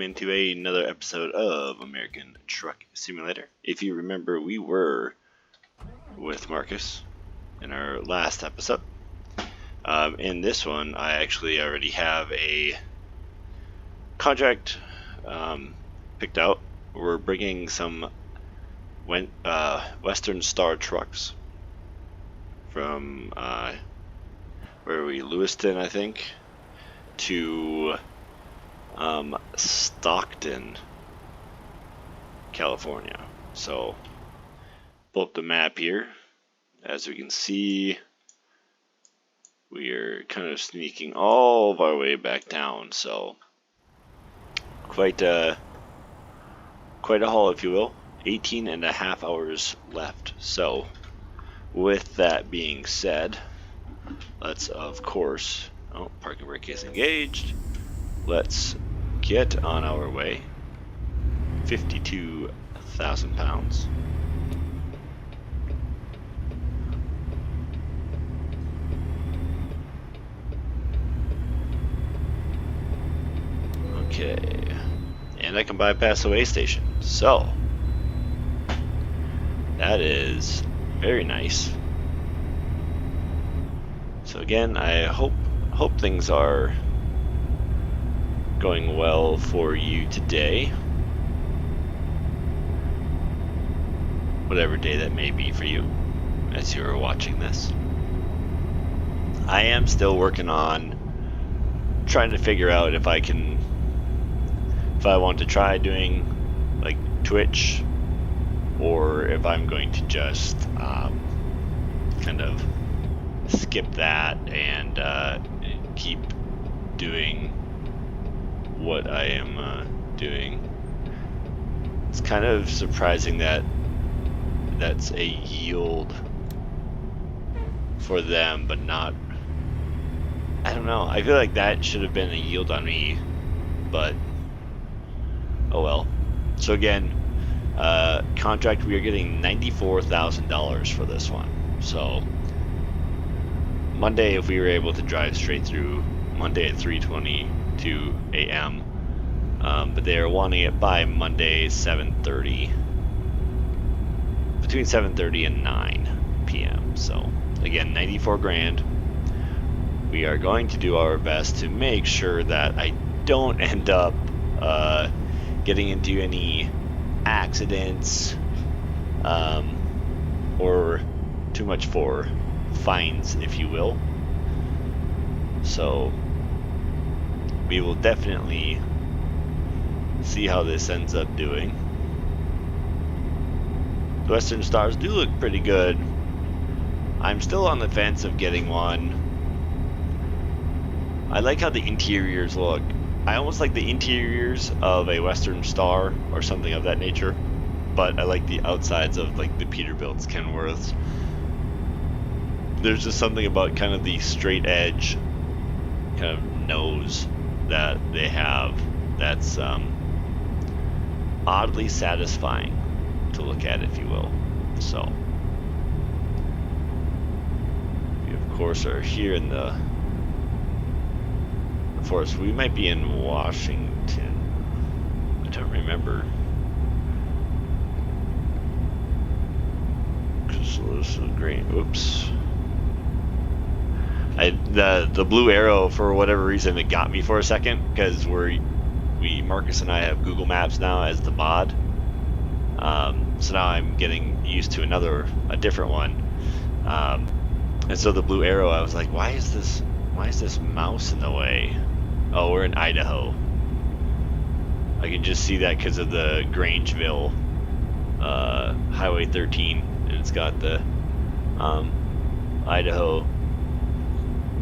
into another episode of American Truck Simulator. If you remember, we were with Marcus in our last episode. In this one, I actually already have a contract picked out. We're bringing some Western Star trucks from where are we? Lewiston, I think, to Stockton, California. So pull up the map here. As we can see, we are kind of sneaking all of our way back down, so quite a haul, if you will. 18 and a half hours left. So with that being said, let's of course, parking brake is engaged. Let's get on our way. 52,000 pounds. Okay, and I can bypass the way station, so that is very nice. So again, I hope things are going well for you today, whatever day that may be for you as you're watching this. I am still working on trying to figure out if I want to try doing like Twitch, or if I'm going to just kind of skip that and keep doing what I am doing. It's kind of surprising that that's a yield for them, but not, I don't know, I feel like that should have been a yield on me, but oh well. So again, contract, we are getting $94,000 for this one. So Monday, if we were able to drive straight through Monday at 3:22 a.m., but they are wanting it by Monday 7:30, between 7:30 and 9 p.m. So again, 94 grand. We are going to do our best to make sure that I don't end up getting into any accidents or too much for fines, if you will. So we will definitely see how this ends up doing. The Western Stars do look pretty good. I'm still on the fence of getting one. I like how the interiors look. I almost like the interiors of a Western Star or something of that nature, but I like the outsides of like the Peterbilt's, Kenworths. There's just something about kind of the straight edge kind of nose that they have that's oddly satisfying to look at, if you will. So we of course are here in the forest. We might be in Washington, I don't remember. This is green. Oops. The blue arrow, for whatever reason, it got me for a second, because Marcus and I have Google Maps now as the mod. So now I'm getting used to a different one. And so the blue arrow, I was like, why is this mouse in the way? Oh, we're in Idaho. I can just see that because of the Grangeville Highway 13, and it's got the Idaho,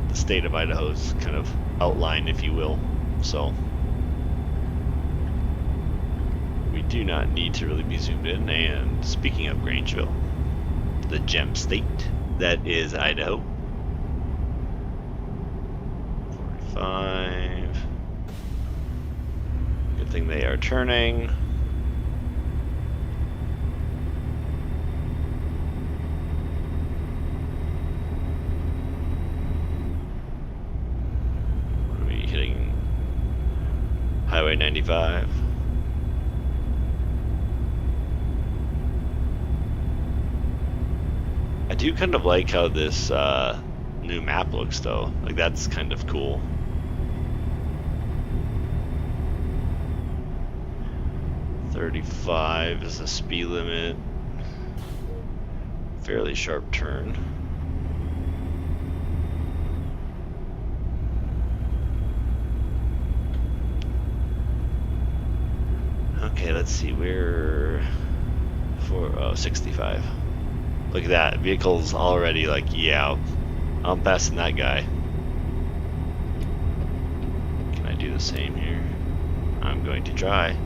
the state of Idaho's kind of outlined, if you will. So we do not need to really be zoomed in. And speaking of Grangeville, the gem state that is Idaho. 45. Good thing they are turning. What are we hitting? Highway 95. I do kind of like how this new map looks though. Like that's kind of cool. .35 is the speed limit. Fairly sharp turn. Okay, let's see, we're for 65. Look at that, vehicle's already like, yeah, I'm passing that guy. Can I do the same here? I'm going to try.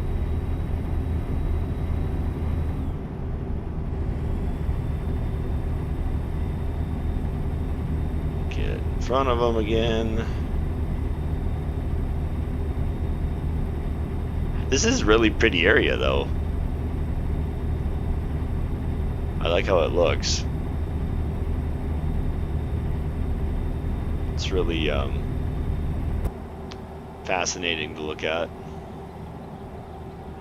Get in front of him again. This is a really pretty area though. I like how it looks. It's really fascinating to look at.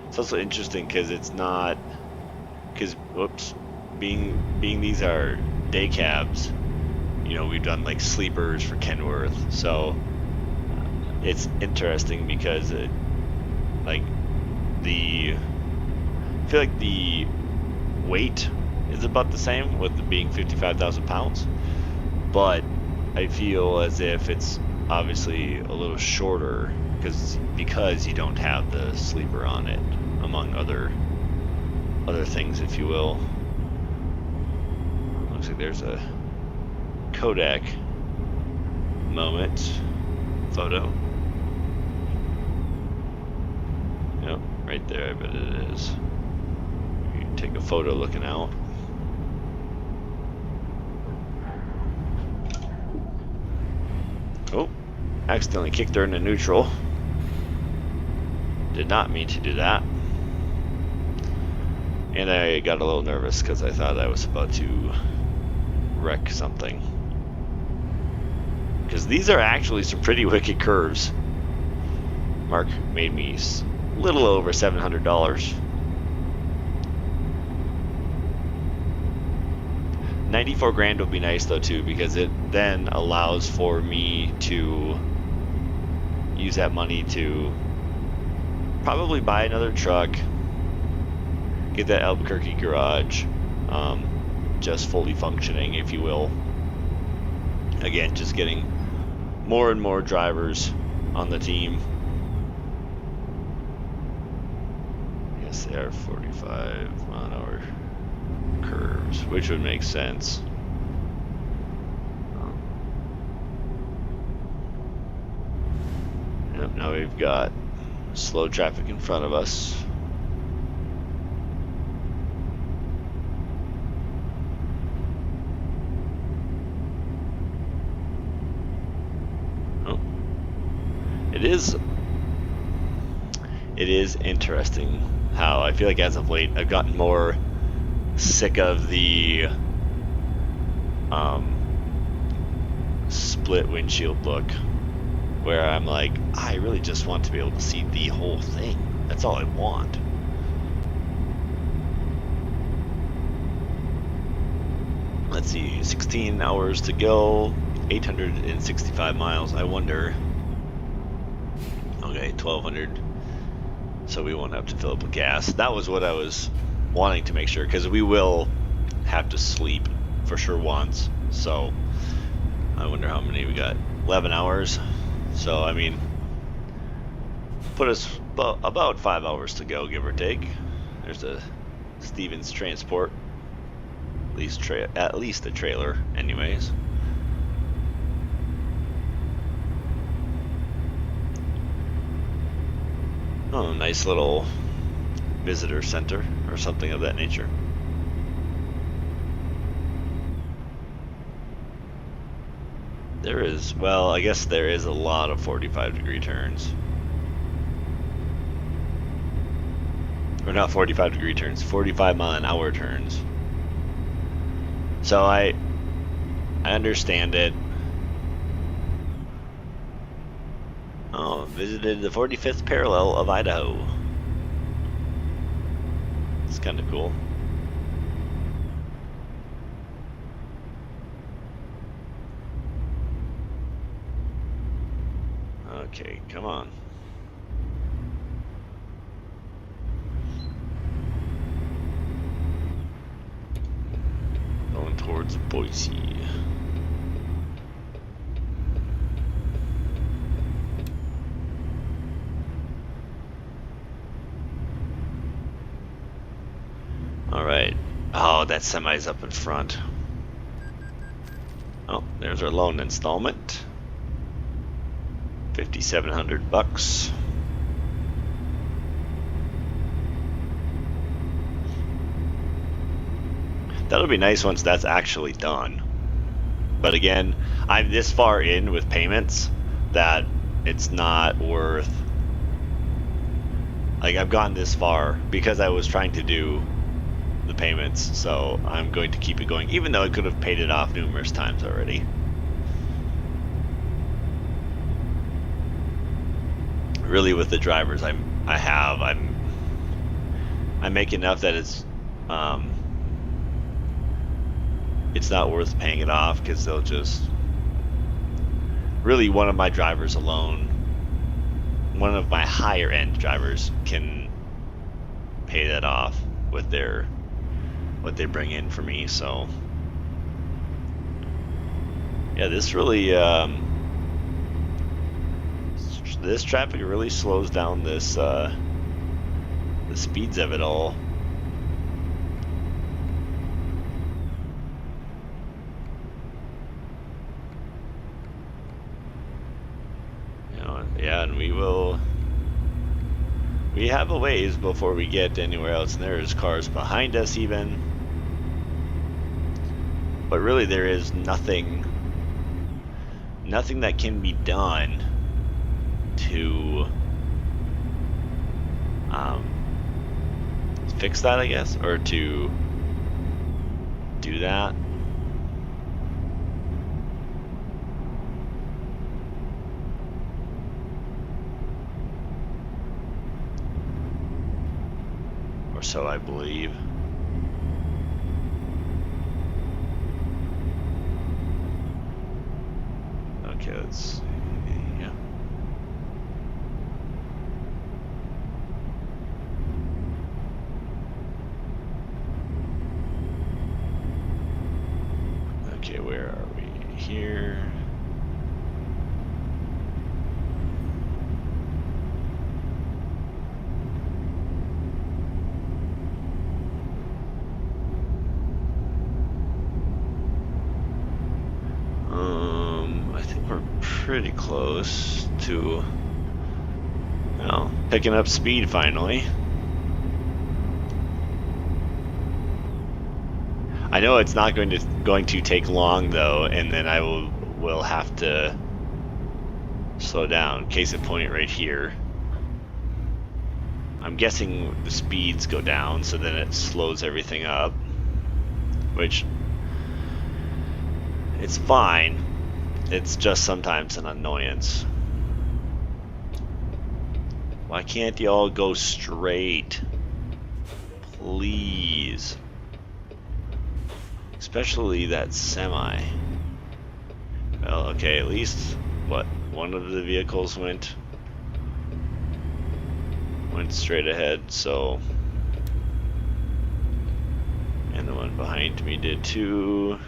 It's also interesting because it's not, whoops, being these are day cabs. You know, we've done like sleepers for Kenworth, so it's interesting because I feel like the weight is about the same with it being 55,000 pounds, but I feel as if it's obviously a little shorter because you don't have the sleeper on it, among other things, if you will. Looks like there's a Kodak moment photo. Yep, right there, I bet it is. You can take a photo looking out. Oh, accidentally kicked her into neutral. Did not mean to do that. And I got a little nervous because I thought I was about to wreck something. Because these are actually some pretty wicked curves. Mark made me a little over $700. 94 grand would be nice though too, because it then allows for me to use that money to probably buy another truck, get that Albuquerque garage just fully functioning, if you will. Again, just getting more and more drivers on the team. Yes, they are 45 mile an hour curves, which would make sense. Yep, now we've got slow traffic in front of us. Oh. It is interesting how I feel like as of late I've gotten more sick of the split windshield look, where I'm like, I really just want to be able to see the whole thing. That's all I want. Let's see, 16 hours to go, 865 miles. I wonder, okay, 1200, so we won't have to fill up with gas. That was what I was wanting to make sure, because we will have to sleep for sure once. So I wonder how many we got. 11 hours. So I mean, put us about 5 hours to go, give or take. There's a Stevens transport, at least a trailer, anyways. Oh, nice little visitor center or something of that nature. There is, well, I guess there is a lot of 45-degree turns. Or not 45-degree turns, 45-mile-an-hour turns. So I understand it. Oh, visited the 45th parallel of Idaho. It's kind of cool. Okay, come on. Going towards Boise. Alright. Oh, that semi's up in front. Oh, there's our loan installment. $5,700. That'll be nice once that's actually done. But again, I'm this far in with payments that it's not worth. Like, I've gone this far because I was trying to do the payments, so I'm going to keep it going, even though I could have paid it off numerous times already. Really, with the drivers I make enough that it's not worth paying it off, because they'll just really, one of my drivers alone, one of my higher end drivers, can pay that off with their what they bring in for me. So yeah, this really this traffic really slows down this the speeds of it all. Yeah, and we have a ways before we get anywhere else, and there's cars behind us even. But really, there is nothing that can be done to fix that, I guess, or to do that. Or so I believe. Okay, let's see. Yeah. Okay, where are we? Here. I think we're pretty close to, picking up speed finally. I know it's not going to take long though, and then I will have to slow down. Case in point, right here. I'm guessing the speeds go down, so then it slows everything up, which it's fine. It's just sometimes an annoyance. Why can't y'all go straight? Please. Especially that semi. Well, okay, at least, what, one of the vehicles went straight ahead, so. And the one behind me did too.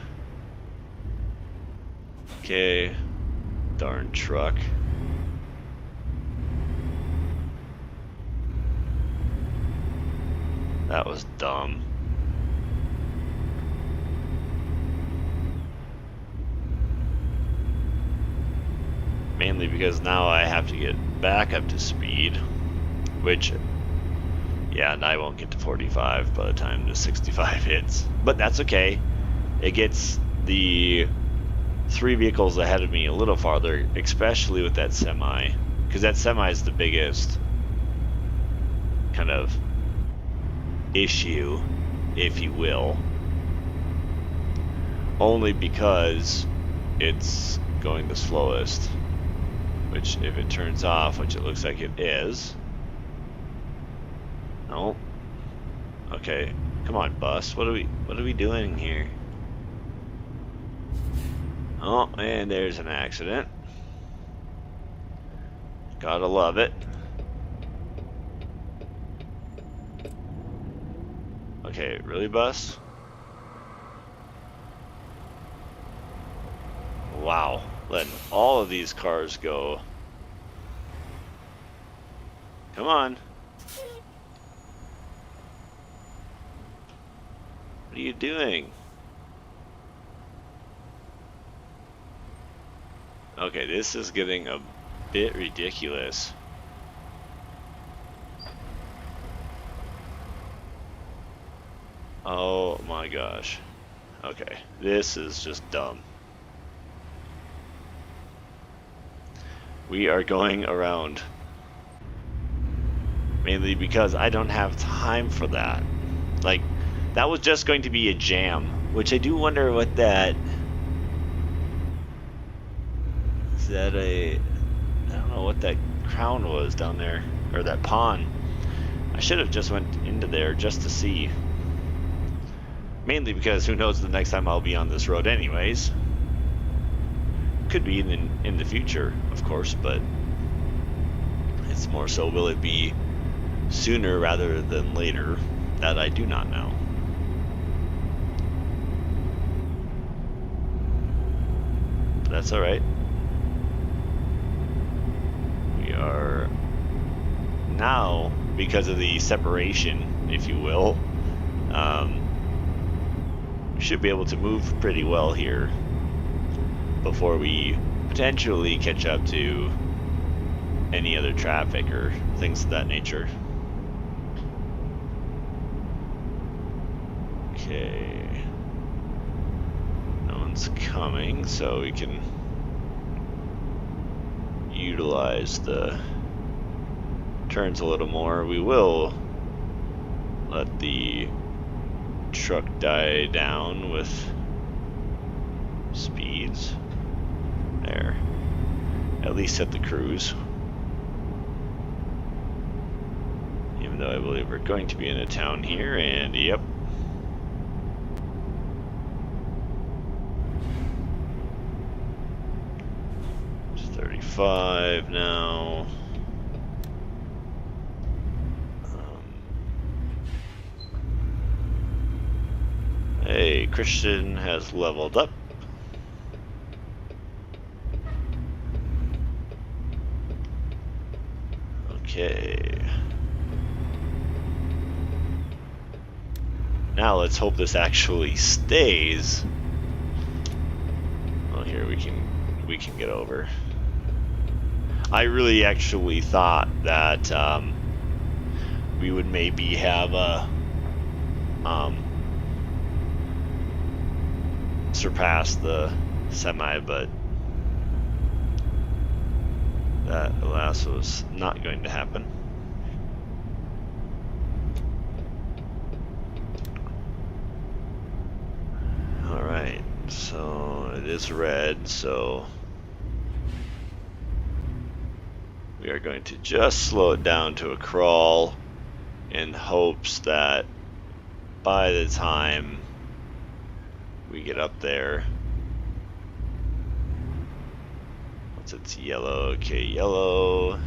Okay, darn truck. That was dumb. Mainly because now I have to get back up to speed, which, yeah, and I won't get to 45 by the time the 65 hits. But that's okay. It gets the 3 vehicles ahead of me a little farther, especially with that semi, because that semi is the biggest kind of issue, if you will, only because it's going the slowest. Which, if it turns off, which it looks like it is. No. Okay. Come on, bus. What are we doing here? Oh, and there's an accident. Gotta love it. Okay, really, bus? Wow, letting all of these cars go. Come on. What are you doing? Okay, this is getting a bit ridiculous. Oh my gosh. Okay, this is just dumb. We are going around. Mainly because I don't have time for that. Like, that was just going to be a jam, which I do wonder what that... Is that a... I don't know what that crown was down there, or that pond. I should have just went into there just to see. Mainly because who knows the next time I'll be on this road anyways. Could be in the future, of course, but it's more so will it be sooner rather than later, that I do not know. But that's alright. We are now, because of the separation, if you will, we should be able to move pretty well here before we potentially catch up to any other traffic or things of that nature. Okay. No one's coming, so we can utilize the turns a little more. We will let the truck die down with speeds. There. At least at the cruise. Even though I believe we're going to be in a town here, and yep. It's 35 now. Hey, Christian has leveled up. Okay. Now let's hope this actually stays. Well, here we can get over. I really actually thought that we would maybe have a surpass the semi, but that, alas, was not going to happen. Alright, so it is red, so we are going to just slow it down to a crawl in hopes that by the time we get up there, once it's yellow, okay, yellow,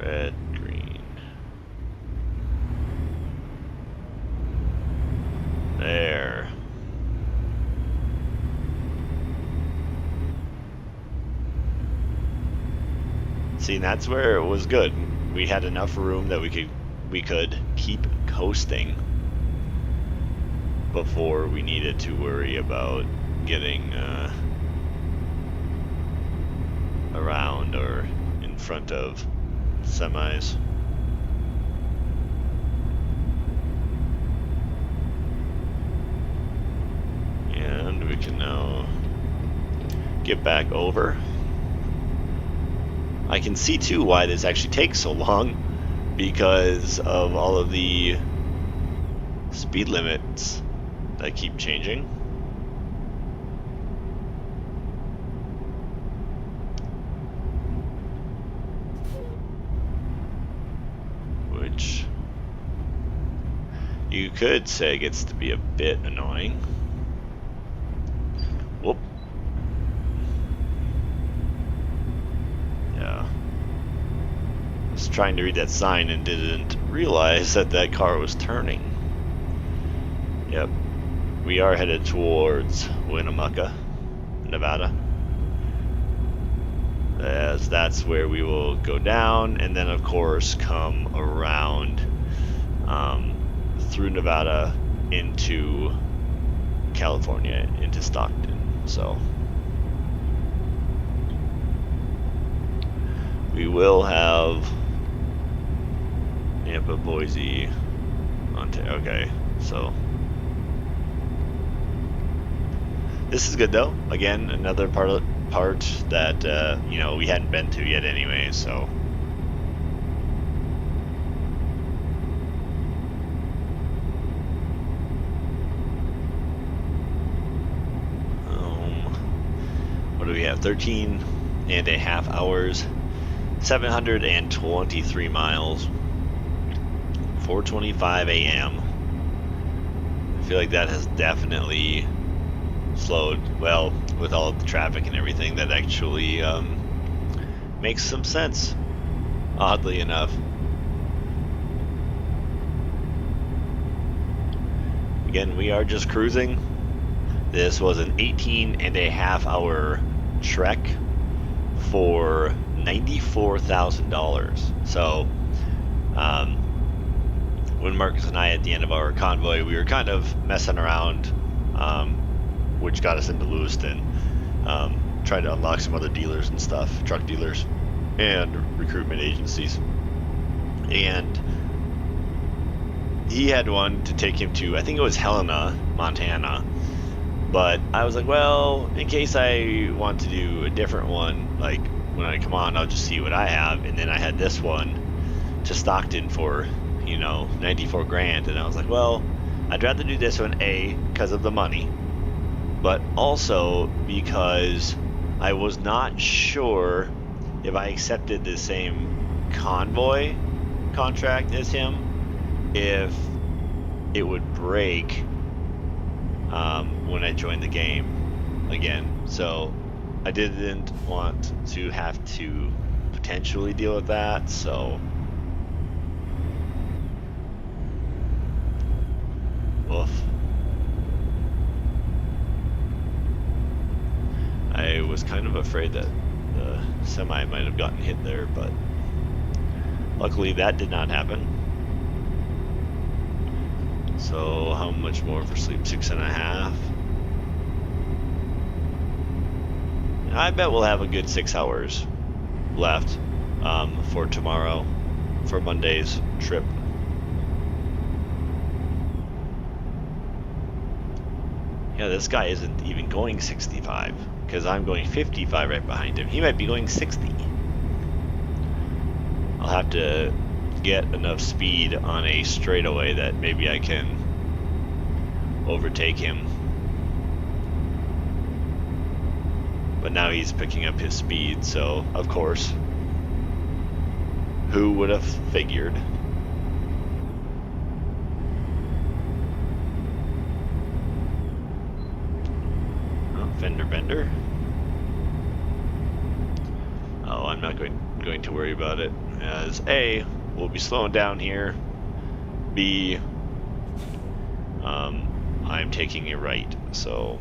red, green, there. See, and that's where it was good. We had enough room that we could keep coasting before we needed to worry about getting around or in front of semis. And we can now get back over. I can see too why this actually takes so long, because of all of the speed limits that keep changing. you could say it gets to be a bit annoying. Whoop. Yeah. I was trying to read that sign and didn't realize that that car was turning. Yep. We are headed towards Winnemucca, Nevada. As that's where we will go down, and then of course come around through Nevada into California, into Stockton. So we will have Tampa, Boise, Ontario. Okay, so this is good though. Again, another part that you know, we hadn't been to yet anyway, so what do we have? 13 and a half hours, 723 miles, 4:25 a.m. I feel like that has definitely slowed. Well, with all of the traffic and everything, that actually makes some sense, oddly enough. Again, we are just cruising. This was an 18 and a half hour trek for $94,000. So when Marcus and I, at the end of our convoy, we were kind of messing around, which got us into Lewiston, trying to unlock some other dealers and stuff, truck dealers and recruitment agencies. And he had one to take him to, I think it was Helena, Montana. But I was like, well, in case I want to do a different one, like when I come on, I'll just see what I have. And then I had this one to Stockton for, you know, 94 grand. And I was like, well, I'd rather do this one, A, because of the money, but also because I was not sure if I accepted the same convoy contract as him, if it would break when I joined the game again. So I didn't want to have to potentially deal with that, so woof. I was kind of afraid that the semi might have gotten hit there, but luckily that did not happen. So how much more for sleep? 6.5. I bet we'll have a good 6 hours left for tomorrow, for Monday's trip. Yeah, this guy isn't even going 65, because I'm going 55 right behind him. He might be going 60. I'll have to get enough speed on a straightaway that maybe I can overtake him. But now he's picking up his speed, so of course, who would have figured? Oh, fender bender. Oh, I'm not going to worry about it, as A, we'll be slowing down here, B, I'm taking a right, so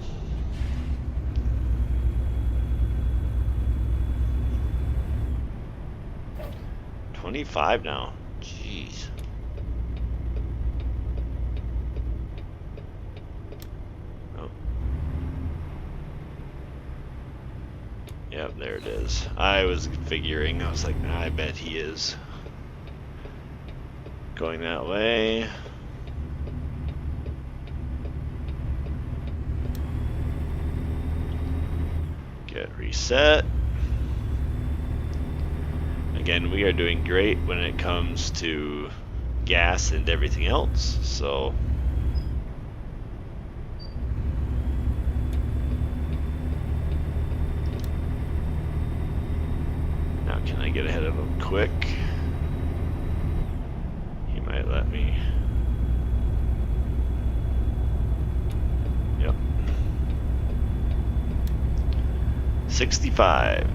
25 now. Jeez. Oh. Yep, there it is. I was figuring, I was like, I bet he is going that way. Get reset. Again, we are doing great when it comes to gas and everything else, so now can I get ahead of him quick? He might let me. 65.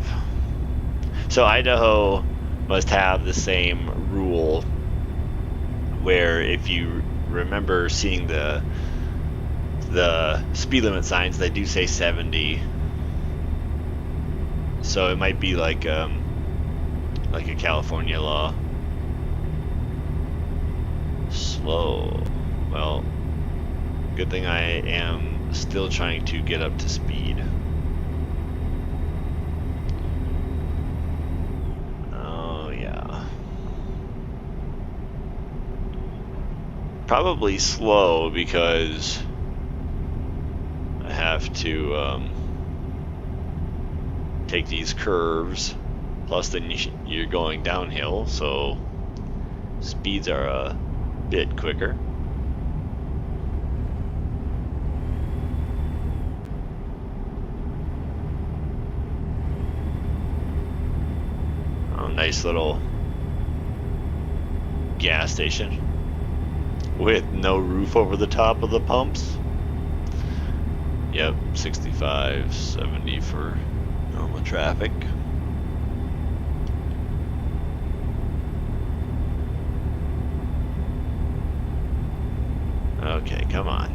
So Idaho must have the same rule where if you remember seeing the speed limit signs, they do say 70. So it might be like a California law. Slow. Well, good thing I am still trying to get up to speed. Oh yeah. Probably slow because I have to take these curves, plus then you're going downhill, so speeds are a bit quicker. Oh, nice little gas station with no roof over the top of the pumps. Yep, 65, 70 for normal traffic. Okay, come on.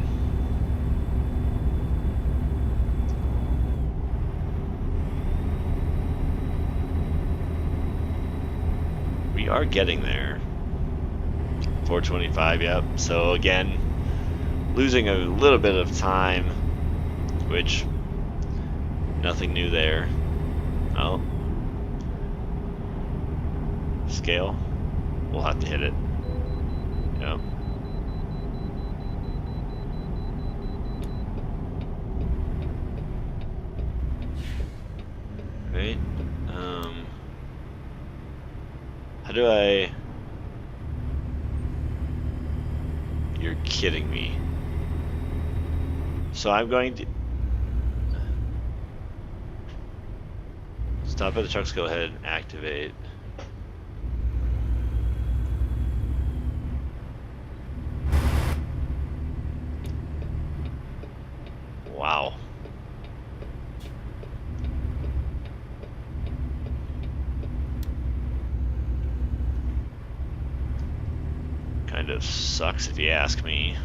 We are getting there. 425, yep. So again, losing a little bit of time, which nothing new there. Oh. Scale. We'll have to hit it. Yep. Right. How do I... You're kidding me. So I'm going to... Stop at the trucks, go ahead and activate. Wow. Kind of sucks if you ask me.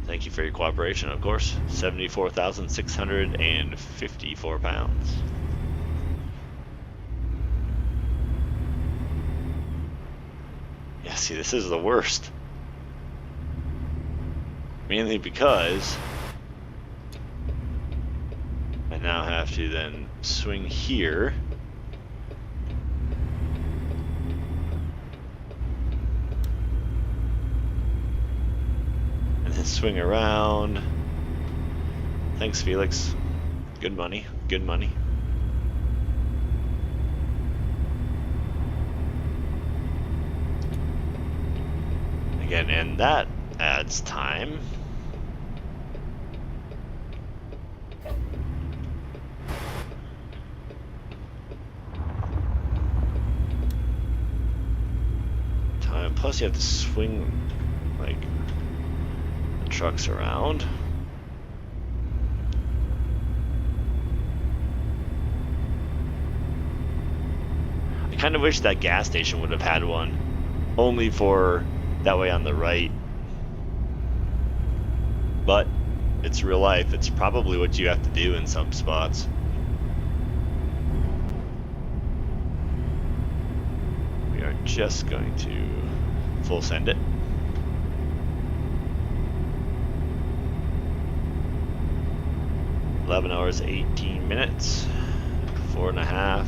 Thank you for your cooperation, of course. 74,654 pounds. Yeah, see, this is the worst. Mainly because I now have to then swing here. And then swing around. Thanks, Felix. Good money, good money. Again, and that adds time. Plus you have to swing like the trucks around. I kind of wish that gas station would have had one, only for that way on the right. But it's real life. It's probably what you have to do in some spots. We are just going to full send it. $11 hours 18 minutes. 4.5.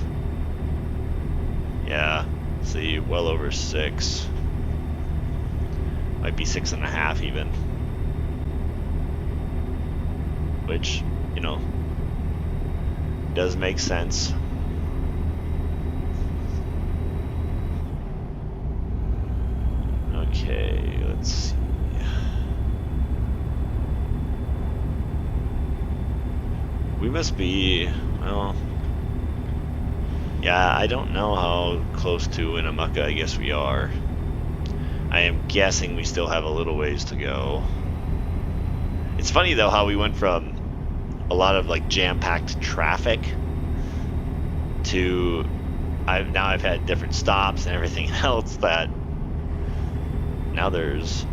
Yeah, see, well over 6. Might be 6.5 even. Which, you know, does make sense. Okay, let's see. We must be, well, Yeah, I don't know how close to Winnemucca I guess we are. I am guessing we still have a little ways to go. It's funny though how we went from a lot of like jam-packed traffic to I've had different stops and everything else that now there's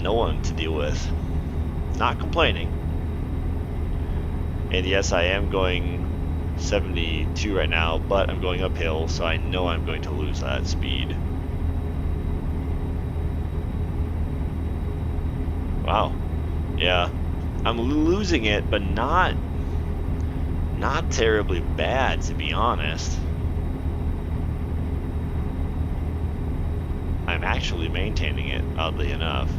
no one to deal with. Not complaining. And yes, I am going 72 right now, but I'm going uphill, so I know I'm going to lose that speed. Wow. Yeah. I'm losing it, but not terribly bad, to be honest. I'm actually maintaining it, oddly enough.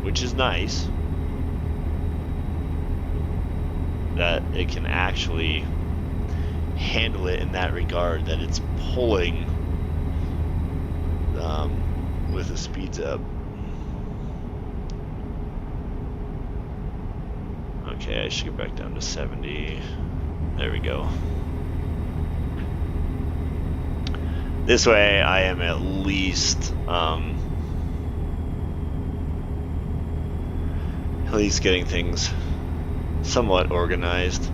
Which is nice. That it can actually handle it in that regard, that it's pulling with the speeds up. Okay, I should get back down to 70. There we go. This way I am at least getting things somewhat organized.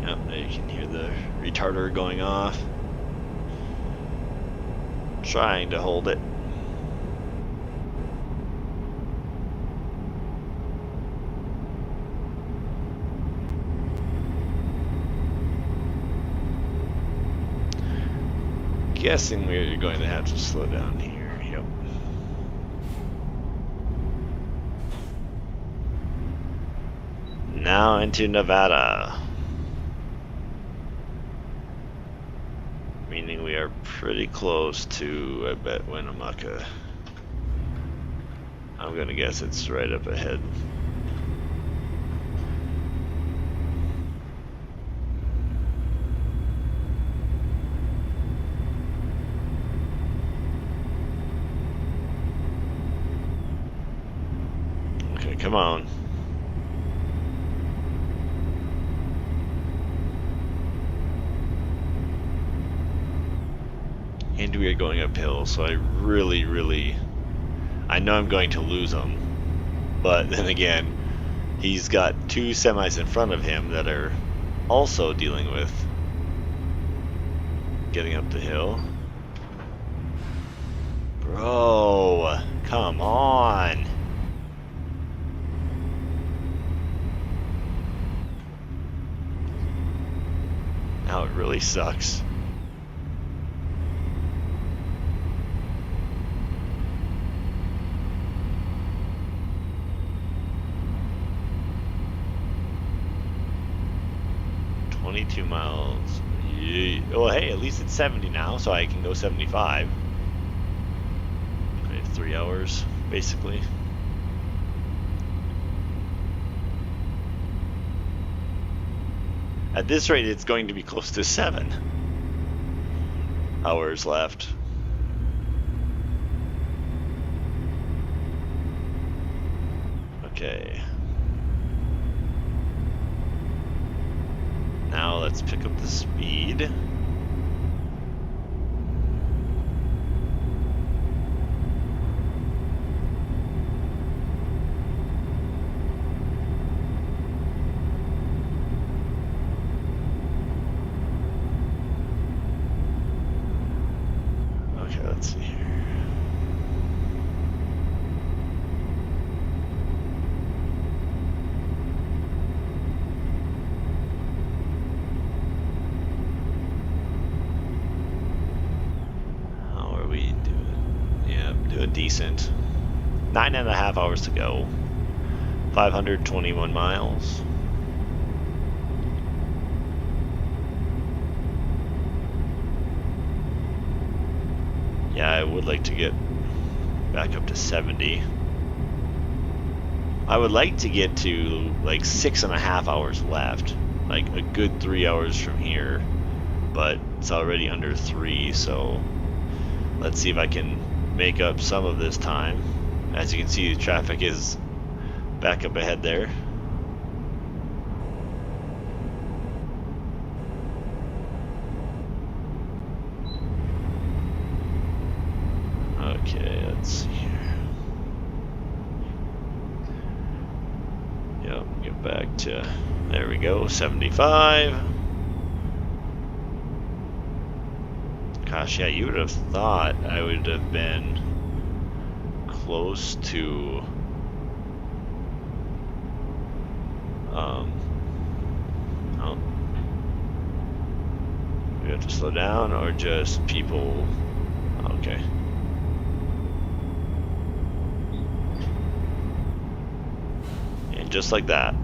Yep, there you can hear the retarder going off. Trying to hold it. Guessing we're going to have to slow down here. Yep. Now into Nevada. Meaning we are pretty close to, I bet, Winnemucca. I'm gonna guess it's right up ahead. Okay, come on. And we are going uphill, so I really, I know I'm going to lose him. But then again, he's got two semis in front of him that are also dealing with getting up the hill. Bro, come on. Now it really sucks. Miles. Well, hey, at least it's 70 now, so I can go 75. I have 3 hours, basically. At this rate, it's going to be close to 7 hours left. Okay. Now let's pick up the speed. Okay, let's see here. Decent. 9.5 hours to go. 521 miles. Yeah, I would like to get back up to 70. I would like to get to like 6.5 hours left, like a good 3 hours from here, but it's already under 3, so let's see if I can make up some of this time. As you can see, the traffic is back up ahead there. Okay, let's see here. Yep, get back to, there we go, 75. Gosh, yeah, you would have thought I would have been close to oh, we have to slow down, or just people. Okay. And just like that,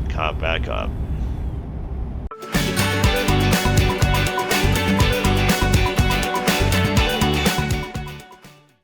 caught back up.